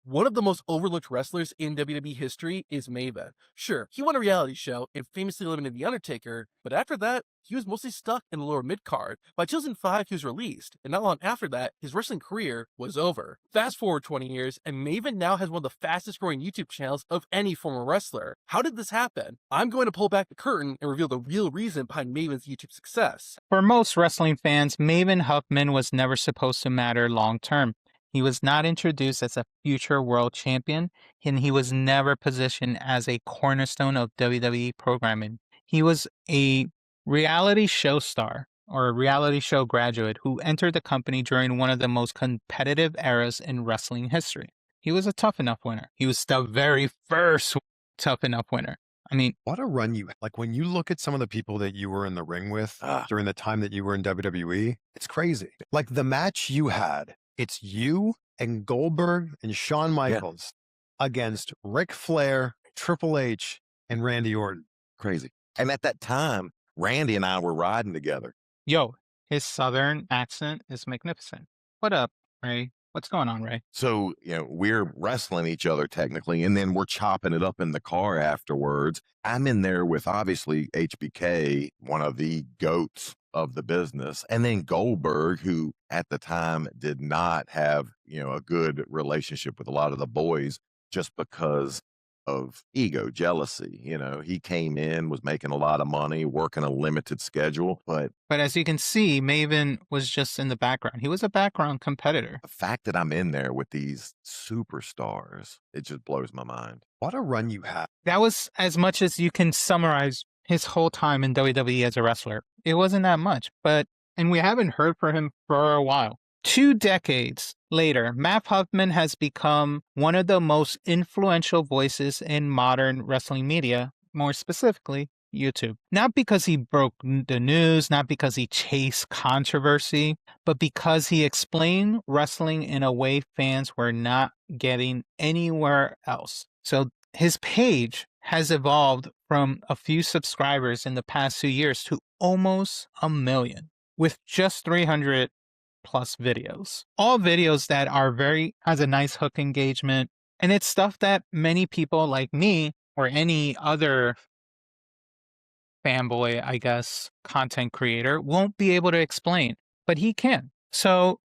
One of the most overlooked wrestlers in WWE history is Maven. Sure, he won a reality show and famously eliminated The Undertaker, but after that, he was mostly stuck in the lower mid-card. By 2005, he was released, and not long after that, his wrestling career was over. Fast forward 20 years, and Maven now has one of the fastest growing YouTube channels of any former wrestler. How did this happen? I'm going to pull back the curtain and reveal the real reason behind Maven's YouTube success. For most wrestling fans, Maven Huffman was never supposed to matter long term. He was not introduced as a future world champion, and he was never positioned as a cornerstone of WWE programming. He was a reality show star or a reality show graduate who entered the company during one of the most competitive eras in wrestling history. He was a Tough Enough winner. He was the very first Tough Enough winner. I mean, what a run you had. Like when you look at some of the people that you were in the ring with during the time that you were in WWE, it's crazy. Like the match you had, it's you and Goldberg and Shawn Michaels against Ric Flair, Triple H, and Randy Orton. Crazy. And at that time, Randy and I were riding together. Yo, his Southern accent is magnificent. What up, Ray? What's going on, Ray? So, we're wrestling each other technically, and then we're chopping it up in the car afterwards. I'm in there with obviously HBK, one of the goats of the business, and then Goldberg, who at the time did not have, a good relationship with a lot of the boys just because of ego, jealousy. He came in, was making a lot of money, working a limited schedule, but as you can see, Maven was just in the background. He was a background competitor. the fact that I'm in there with these superstars, it just blows my mind. What a run you had. That was as much as you can summarize his whole time in WWE as a wrestler. It wasn't that much, and we haven't heard from him for a while. 2 decades later, Matt Huffman has become one of the most influential voices in modern wrestling media, more specifically, YouTube. Not because he broke the news, not because he chased controversy, but because he explained wrestling in a way fans were not getting anywhere else. So his page has evolved from a few subscribers in the past 2 years to almost 1 million, with just 300 plus videos. All videos that are has a nice hook engagement, and it's stuff that many people like me or any other fanboy, I guess, content creator won't be able to explain, but he can. So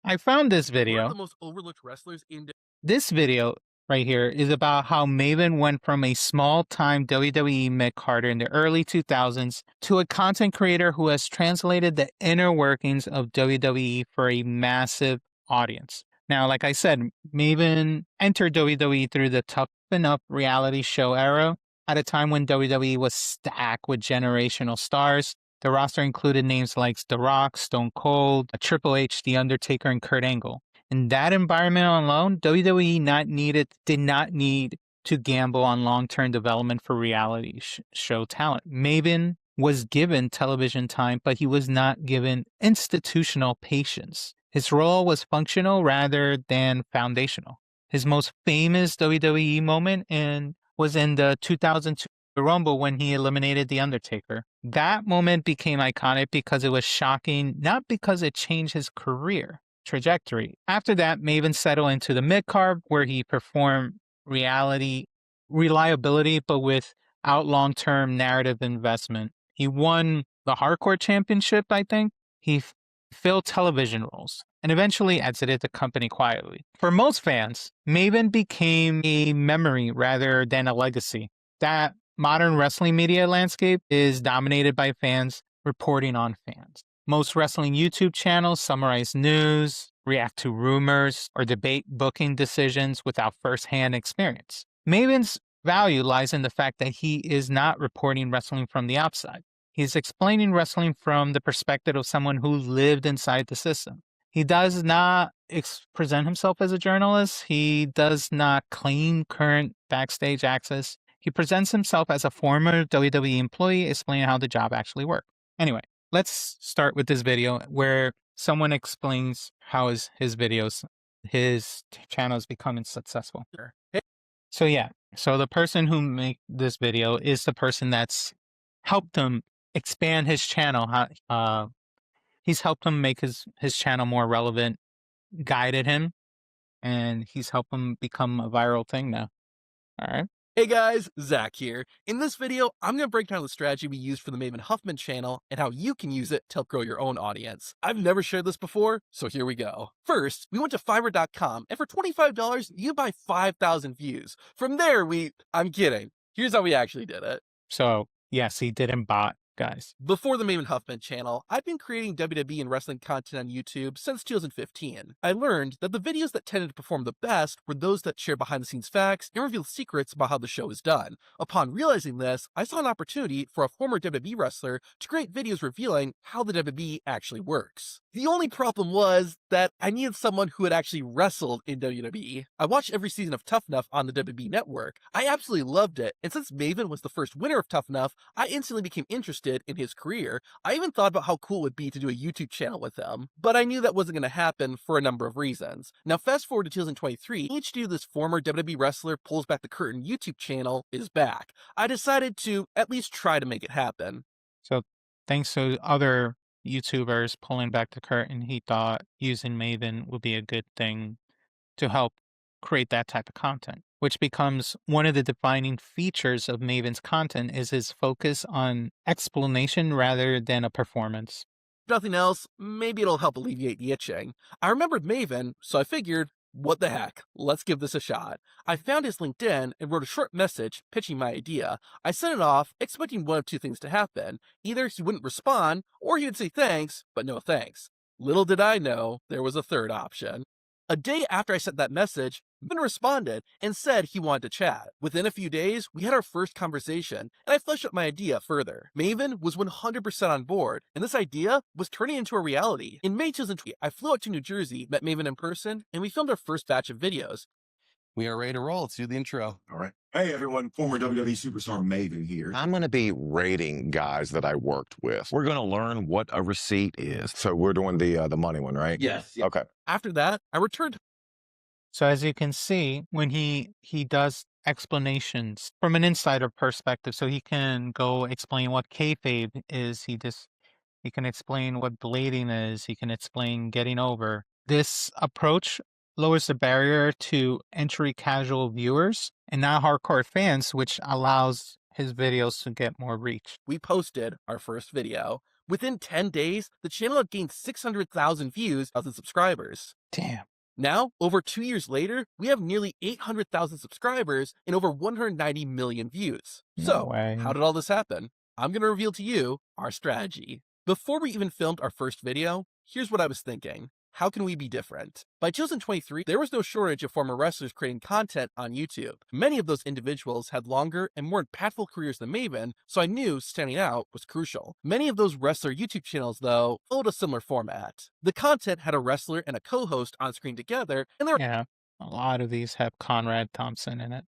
I found this One of video. the most overlooked wrestlers in This video right here is about how Maven went from a small-time WWE Midcarder in the early 2000s to a content creator who has translated the inner workings of WWE for a massive audience. Now, like I said, Maven entered WWE through the Tough Enough reality show era at a time when WWE was stacked with generational stars. The roster included names like The Rock, Stone Cold, Triple H, The Undertaker, and Kurt Angle. In that environment alone, WWE did not need to gamble on long-term development for reality show talent. Maven was given television time, but he was not given institutional patience. His role was functional rather than foundational. His most famous WWE moment was in the 2002 Rumble when he eliminated The Undertaker. That moment became iconic because it was shocking, not because it changed his career trajectory. After that, Maven settled into the Midcard, where he performed reliability, but without long-term narrative investment. He won the Hardcore Championship, I think. He filled television roles and eventually exited the company quietly. For most fans, Maven became a memory rather than a legacy. That modern wrestling media landscape is dominated by fans reporting on fans. Most wrestling YouTube channels summarize news, react to rumors, or debate booking decisions without first-hand experience. Maven's value lies in the fact that he is not reporting wrestling from the outside. He's explaining wrestling from the perspective of someone who lived inside the system. He does not present himself as a journalist. He does not claim current backstage access. He presents himself as a former WWE employee explaining how the job actually worked. Anyway, let's start with this video where someone explains how his channel is becoming successful. So the person who made this video is the person that's helped him expand his channel. He's helped him make his channel more relevant, guided him, and he's helped him become a viral thing now. All right. Hey guys, Zach here. In this video, I'm going to break down the strategy we used for the Maven Huffman channel and how you can use it to help grow your own audience. I've never shared this before, so here we go. First, we went to Fiverr.com, and for $25, you buy 5,000 views. From there, I'm kidding. Here's how we actually did it. So, yes, he didn't bot, guys. Before the Maven Huffman channel, I've been creating WWE and wrestling content on YouTube since 2015. I learned that the videos that tended to perform the best were those that share behind-the-scenes facts and reveal secrets about how the show is done. Upon realizing this, I saw an opportunity for a former WWE wrestler to create videos revealing how the WWE actually works. The only problem was that I needed someone who had actually wrestled in WWE. I watched every season of Tough Enough on the WWE Network. I absolutely loved it, and since Maven was the first winner of Tough Enough, I instantly became interested in his career. I even thought about how cool it would be to do a YouTube channel with him, but I knew that wasn't going to happen for a number of reasons. Now fast forward to 2023, each do this former WWE wrestler pulls back the curtain YouTube channel is back. I decided to at least try to make it happen. So, thanks to other YouTubers pulling back the curtain, he thought using Maven would be a good thing to help create that type of content, which becomes one of the defining features of Maven's content is his focus on explanation rather than a performance. If nothing else, maybe it'll help alleviate the itching. I remembered Maven, so I figured, what the heck, let's give this a shot. I found his LinkedIn and wrote a short message pitching my idea. I sent it off, expecting one of two things to happen. Either he wouldn't respond, or he would say thanks, but no thanks. Little did I know, there was a third option. A day after I sent that message, Maven responded and said he wanted to chat. Within a few days, we had our first conversation, and I fleshed out my idea further. Maven was 100% on board, and this idea was turning into a reality. In May 2020, I flew out to New Jersey, met Maven in person, and we filmed our first batch of videos. We are ready to roll. Let's do the intro. All right. Hey, everyone. Former WWE superstar Maven here. I'm going to be rating guys that I worked with. We're going to learn what a receipt is. So we're doing the money one, right? Yes. Okay. After that, I returned So as you can see, when he does explanations from an insider perspective, so he can go explain what kayfabe is, he can explain what blading is, he can explain getting over. This approach lowers the barrier to entry casual viewers and not hardcore fans, which allows his videos to get more reach. we posted our first video. Within 10 days, the channel had gained 600,000 views, 1,000 subscribers. Damn. Now, over 2 years later, we have nearly 800,000 subscribers and over 190 million views. No So, way. how did all this happen? I'm going to reveal to you our strategy. Before we even filmed our first video, here's what I was thinking. How can we be different? By 2023, there was no shortage of former wrestlers creating content on YouTube. Many of those individuals had longer and more impactful careers than Maven, so I knew standing out was crucial. Many of those wrestler YouTube channels, though, followed a similar format. The content had a wrestler and a co-host on screen together, and they were Yeah, a lot of these have Conrad Thompson in it.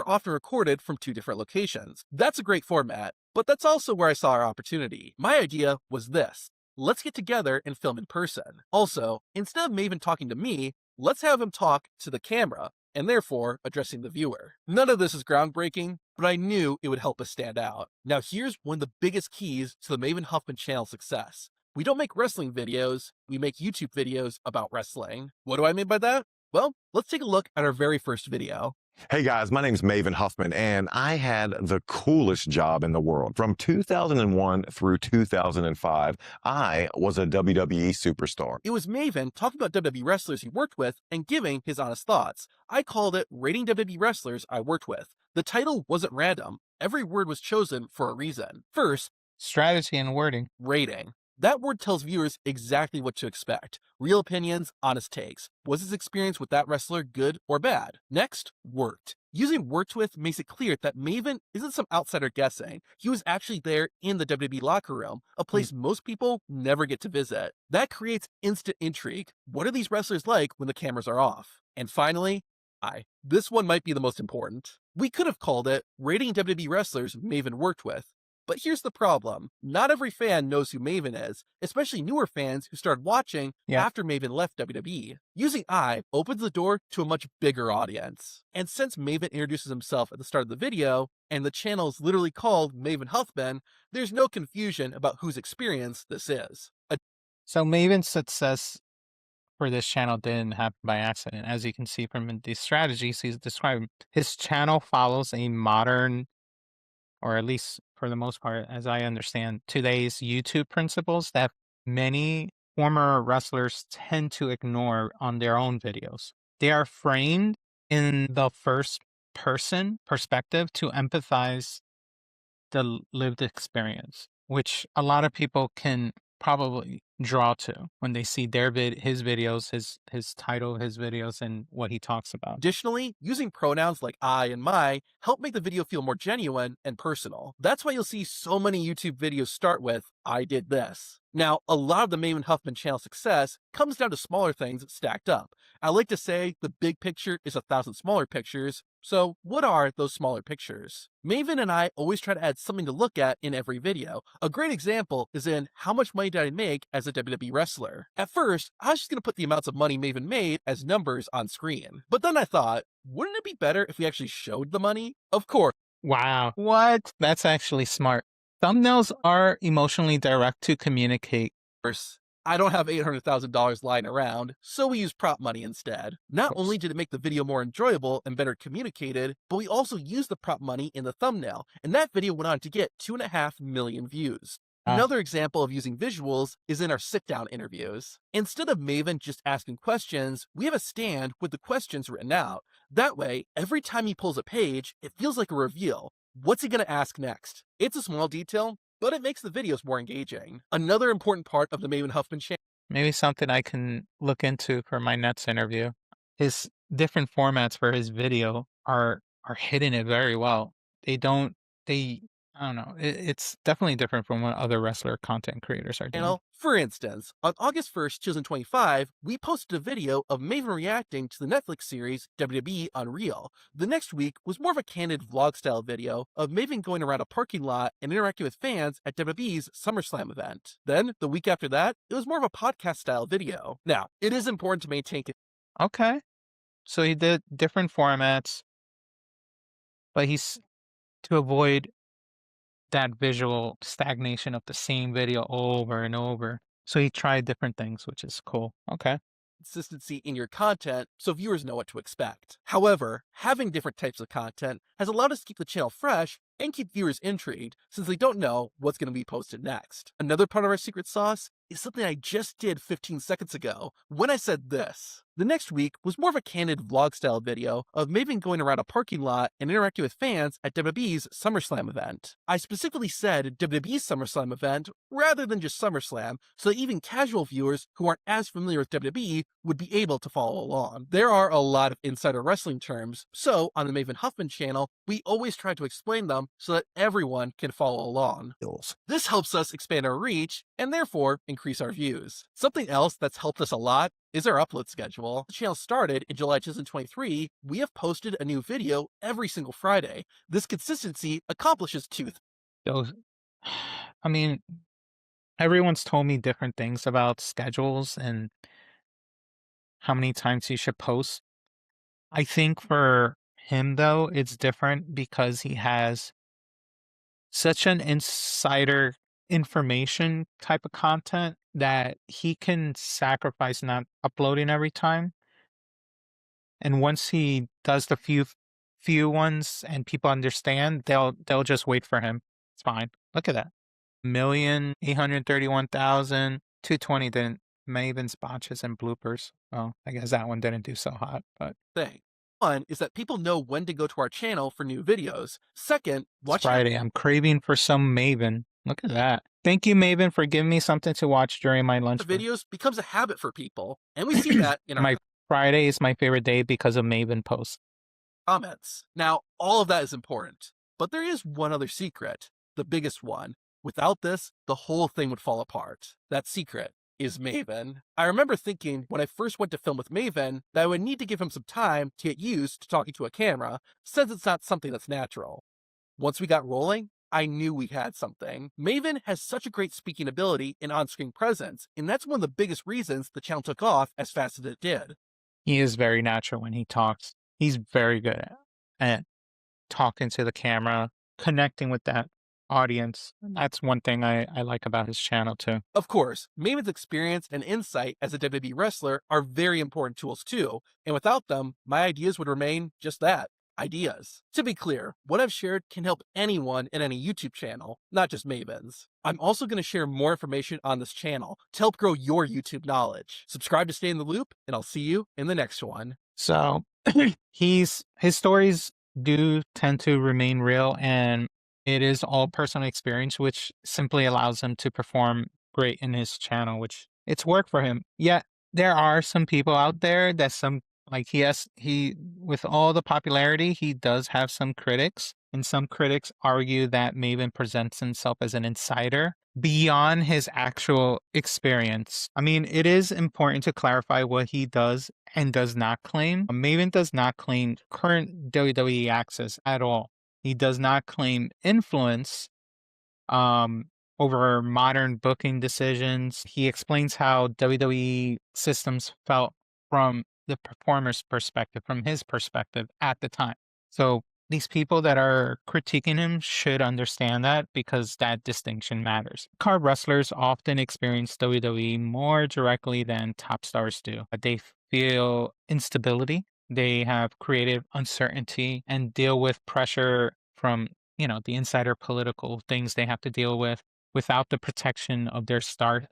often recorded from two different locations. That's a great format, but that's also where I saw our opportunity. My idea was this. Let's get together and film in person. Also, instead of Maven talking to me, let's have him talk to the camera, and therefore addressing the viewer. None of this is groundbreaking, but I knew it would help us stand out. Now here's one of the biggest keys to the Maven Huffman channel success. We don't make wrestling videos, we make YouTube videos about wrestling. What do I mean by that? Well, let's take a look at our very first video. Hey guys, my name's Maven Huffman, and I had the coolest job in the world. From 2001 through 2005, I was a WWE superstar. It was Maven talking about WWE wrestlers he worked with and giving his honest thoughts. I called it Rating WWE Wrestlers I Worked With. The title wasn't random. Every word was chosen for a reason. First, Strategy and wording. rating. That word tells viewers exactly what to expect. Real opinions, honest takes. Was his experience with that wrestler good or bad? Next, worked. Using worked with makes it clear that Maven isn't some outsider guessing. He was actually there in the WWE locker room, a place most people never get to visit. That creates instant intrigue. What are these wrestlers like when the cameras are off? And finally, this one might be the most important. We could have called it Rating WWE Wrestlers Maven Worked With. But here's the problem. Not every fan knows who Maven is, especially newer fans who started watching after Maven left WWE. Using I opens the door to a much bigger audience. And since Maven introduces himself at the start of the video, and the channel is literally called Maven Huffman, there's no confusion about whose experience this is. So Maven's success for this channel didn't happen by accident. As you can see from the strategies he's describing, his channel follows a modern, or at least for the most part, as I understand, today's YouTube principles that many former wrestlers tend to ignore on their own videos. They are framed in the first person perspective to empathize the lived experience, which a lot of people can probably draw to when they see his videos, his title of his videos, and what he talks about. Additionally, using pronouns like I and my help make the video feel more genuine and personal. That's why you'll see so many YouTube videos start with, I did this. Now, a lot of the Maven Huffman channel success comes down to smaller things stacked up. I like to say the big picture is 1,000 smaller pictures. So what are those smaller pictures? Maven and I always try to add something to look at in every video. A great example is in how much money did I make as a WWE wrestler. At first, I was just going to put the amounts of money Maven made as numbers on screen. But then I thought, wouldn't it be better if we actually showed the money? Of course. Wow. What? That's actually smart. Thumbnails are emotionally direct to communicate. I don't have $800,000 lying around, so we use prop money instead. Not only did it make the video more enjoyable and better communicated, but we also used the prop money in the thumbnail, and that video went on to get 2.5 million views. Another example of using visuals is in our sit-down interviews. Instead of Maven just asking questions, we have a stand with the questions written out. That way, every time he pulls a page, it feels like a reveal. What's he going to ask next? It's a small detail, but it makes the videos more engaging. Another important part of the Maven Huffman channel. Maybe something I can look into for my next interview. His different formats for his video are hitting it very well. I don't know. It's definitely different from what other wrestler content creators are doing. For instance, on August 1st, 2025, we posted a video of Maven reacting to the Netflix series WWE Unreal. The next week was more of a candid vlog-style video of Maven going around a parking lot and interacting with fans at WWE's SummerSlam event. Then, the week after that, it was more of a podcast-style video. Now, it is important to maintain... Okay. So he did different formats, but he's to avoid that visual stagnation of the same video over and over. So he tried different things, which is cool. Okay. Consistency in your content so viewers know what to expect. However, having different types of content has allowed us to keep the channel fresh and keep viewers intrigued since they don't know what's going to be posted next. Another part of our secret sauce is something I just did 15 seconds ago when I said this. The next week was more of a candid vlog-style video of Maven going around a parking lot and interacting with fans at WWE's SummerSlam event. I specifically said WWE's SummerSlam event rather than just SummerSlam, so that even casual viewers who aren't as familiar with WWE would be able to follow along. There are a lot of insider wrestling terms, so on the Maven Huffman channel, we always try to explain them so that everyone can follow along. This helps us expand our reach and therefore increase our views. Something else that's helped us a lot is our upload schedule. The channel started in July 2023. We have posted a new video every single Friday. This consistency accomplishes two things. I mean, everyone's told me different things about schedules and how many times he should post. I think for him, though, it's different because he has such an insider information type of content that he can sacrifice not uploading every time. And once he does the few ones and people understand, they'll just wait for him. It's fine. Look at that. 1,831,220 didn't. Maven's botches and bloopers. Well, I guess that one didn't do so hot, but thing. One is that people know when to go to our channel for new videos. Second, watch Friday. I'm craving for some Maven. Look at that. Thank you, Maven, for giving me something to watch during my lunch break. Videos becomes a habit for people, and we see that in our my Friday is my favorite day because of Maven posts. Comments. Now, all of that is important, but there is one other secret, the biggest one. Without this, the whole thing would fall apart. That secret is Maven. I remember thinking when I first went to film with Maven that I would need to give him some time to get used to talking to a camera, since it's not something that's natural. Once we got rolling, I knew we had something. Maven has such a great speaking ability and on-screen presence, and that's one of the biggest reasons the channel took off as fast as it did. He is very natural when he talks. He's very good at talking to the camera, connecting with that audience. That's one thing I like about his channel too. Of course, Maven's experience and insight as a WWE wrestler are very important tools too, and without them, my ideas would remain just that, ideas. To be clear, what I've shared can help anyone in any YouTube channel, not just Maven's. I'm also going to share more information on this channel to help grow your YouTube knowledge. Subscribe to stay in the loop, and I'll see you in the next one. So his stories do tend to remain real, and it is all personal experience, which simply allows him to perform great in his channel, which it's worked for him. Yet there are some people out there that he with all the popularity, he does have some critics, and some critics argue that Maven presents himself as an insider beyond his actual experience. I mean, it is important to clarify what he does and does not claim. Maven does not claim current WWE access at all. He does not claim influence over modern booking decisions. He explains how WWE systems felt from the performer's perspective, from his perspective at the time. So these people that are critiquing him should understand that, because that distinction matters. Card wrestlers often experience WWE more directly than top stars do. They feel instability, they have creative uncertainty, and deal with pressure from the insider political things they have to deal with without the protection of their star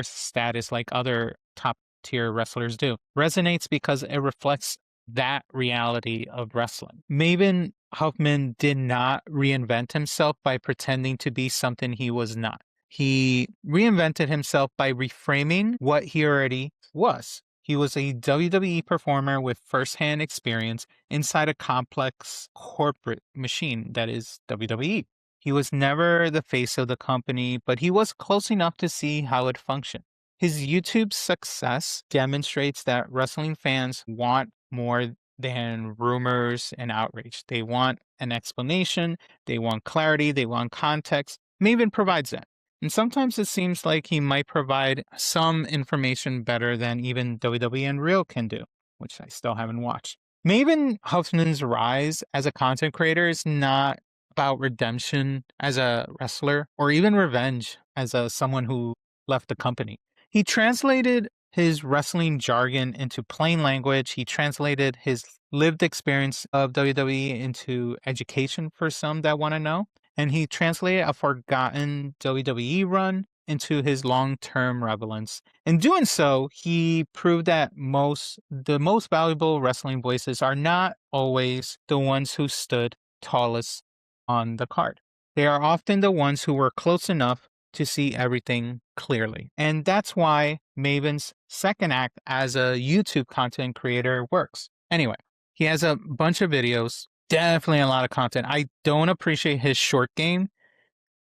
status like other top tier wrestlers do. Resonates because it reflects that reality of wrestling. Maven Huffman did not reinvent himself by pretending to be something he was not. He reinvented himself by reframing what he already was. He was a WWE performer with firsthand experience inside a complex corporate machine that is WWE. He was never the face of the company, but he was close enough to see how it functioned. His YouTube success demonstrates that wrestling fans want more than rumors and outrage. They want an explanation, they want clarity, they want context. Maven provides that. And sometimes it seems like he might provide some information better than even WWE and Real can do, which I still haven't watched. Maven Huffman's rise as a content creator is not about redemption as a wrestler or even revenge as someone who left the company. He translated his wrestling jargon into plain language. He translated his lived experience of WWE into education for some that want to know. And he translated a forgotten WWE run into his long-term relevance. In doing so, he proved that the most valuable wrestling voices are not always the ones who stood tallest on the card. They are often the ones who were close enough to see everything clearly. And that's why Maven's second act as a YouTube content creator works. Anyway, he has a bunch of videos, definitely a lot of content. I don't appreciate his short game,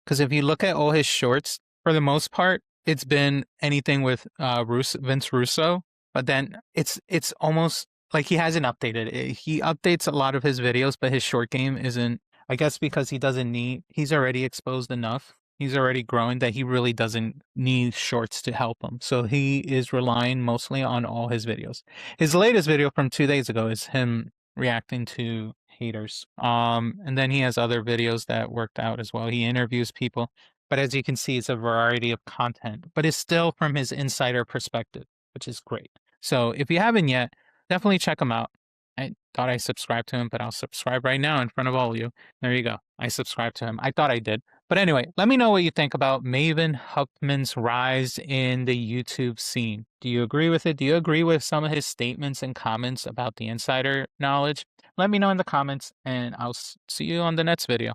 because if you look at all his shorts, for the most part, it's been anything with Vince Russo, but then it's almost like he hasn't updated it. He updates a lot of his videos, but his short game isn't, I guess because he's already exposed enough. He's already growing that he really doesn't need shorts to help him. So he is relying mostly on all his videos. His latest video from 2 days ago is him reacting to haters. And then he has other videos that worked out as well. He interviews people, but as you can see, it's a variety of content, but it's still from his insider perspective, which is great. So if you haven't yet, definitely check him out. I thought I subscribed to him, but I'll subscribe right now in front of all of you. There you go. I subscribed to him. I thought I did. But anyway, let me know what you think about Maven Huffman's rise in the YouTube scene. Do you agree with it? Do you agree with some of his statements and comments about the insider knowledge? Let me know in the comments, and I'll see you on the next video.